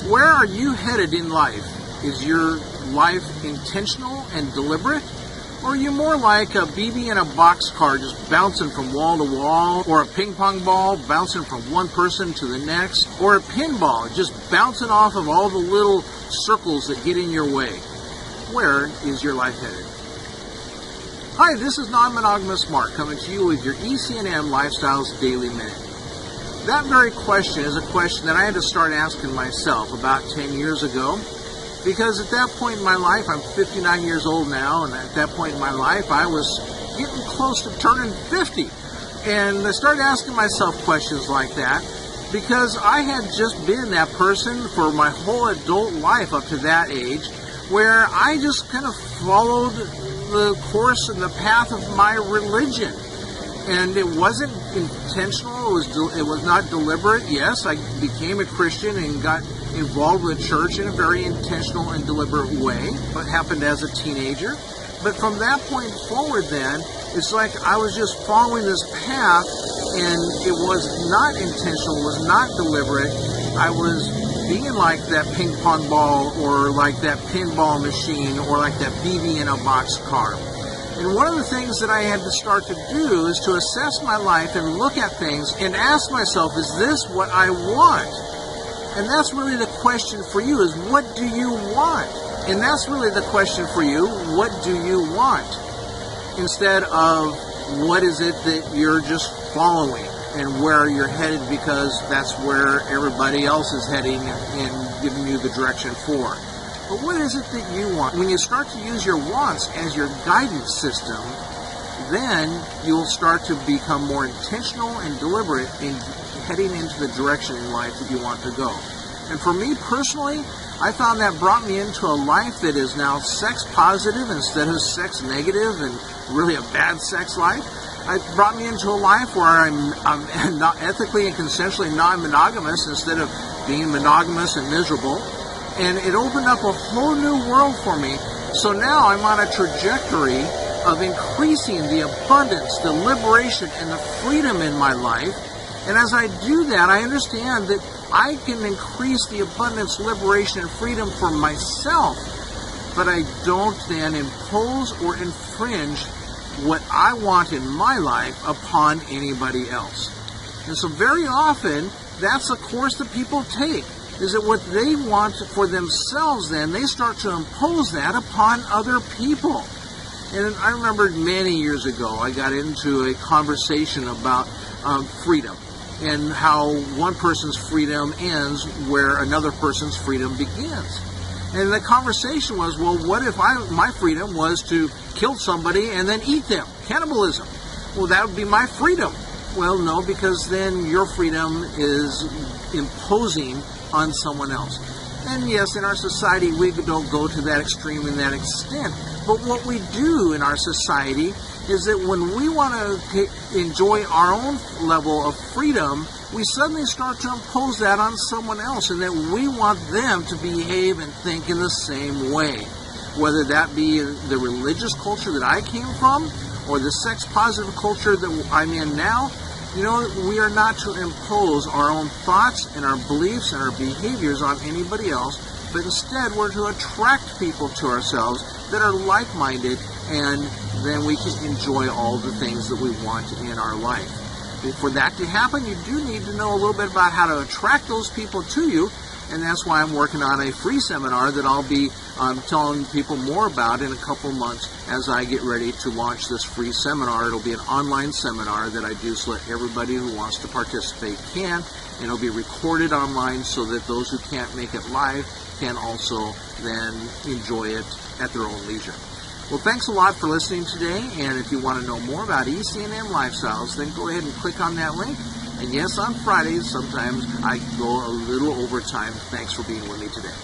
Where are you headed in life? Is your life intentional and deliberate? Or are you more like a BB in a boxcar just bouncing from wall to wall, or a ping pong ball bouncing from one person to the next, or a pinball just bouncing off of all the little circles that get in your way? Where is your life headed? Hi, this is Non-Monogamous Mark coming to you with your ECNM Lifestyles Daily Minute. That very question is a question that I had to start asking myself about 10 years ago. Because at that point in my life, I'm 59 years old now, and at that point in my life, I was getting close to turning 50. And I started asking myself questions like that because I had just been that person for my whole adult life up to that age, where I just kind of followed the course and the path of my religion. And it wasn't intentional, it was not deliberate. Yes, I became a Christian and got involved with church in a very intentional and deliberate way. What happened as a teenager. But from that point forward then, it's like I was just following this path, and it was not intentional, it was not deliberate. I was being like that ping pong ball, or like that pinball machine, or like that BB in a box car. And one of the things that I had to start to do is to assess my life and look at things and ask myself, is this what I want? And that's really the question for you, is what do you want? And that's really the question for you, what do you want? Instead of what is it that you're just following and where you're headed because that's where everybody else is heading and giving you the direction for. But what is it that you want? When you start to use your wants as your guidance system, then you'll start to become more intentional and deliberate in heading into the direction in life that you want to go. And for me personally, I found that brought me into a life that is now sex positive instead of sex negative and really a bad sex life. It brought me into a life where I'm not ethically and consensually non-monogamous instead of being monogamous and miserable. And it opened up a whole new world for me. So now I'm on a trajectory of increasing the abundance, the liberation, and the freedom in my life. And as I do that, I understand that I can increase the abundance, liberation, and freedom for myself, but I don't then impose or infringe what I want in my life upon anybody else. And so very often, that's a course that people take, is that what they want for themselves, then they start to impose that upon other people. And I remember many years ago, I got into a conversation about freedom and how one person's freedom ends where another person's freedom begins. And the conversation was, well, what if my freedom was to kill somebody and then eat them? Cannibalism. Well, that would be my freedom. Well, no, because then your freedom is imposing on someone else. And yes, in our society, we don't go to that extreme in that extent. But what we do in our society is that when we want to enjoy our own level of freedom, we suddenly start to impose that on someone else, and that we want them to behave and think in the same way. Whether that be the religious culture that I came from, or the sex positive culture that I'm in now, we are not to impose our own thoughts and our beliefs and our behaviors on anybody else, but instead we're to attract people to ourselves that are like-minded, and then we can enjoy all the things that we want in our life. For that to happen, you do need to know a little bit about how to attract those people to you, and that's why I'm working on a free seminar that I'll be telling people more about in a couple months as I get ready to launch this free seminar. It'll be an online seminar that I do so that everybody who wants to participate can, and it'll be recorded online so that those who can't make it live can also then enjoy it at their own leisure. Well, thanks a lot for listening today, and if you want to know more about ECNM Lifestyles, then go ahead and click on that link. And yes, on Fridays, sometimes I go a little overtime. Thanks for being with me today.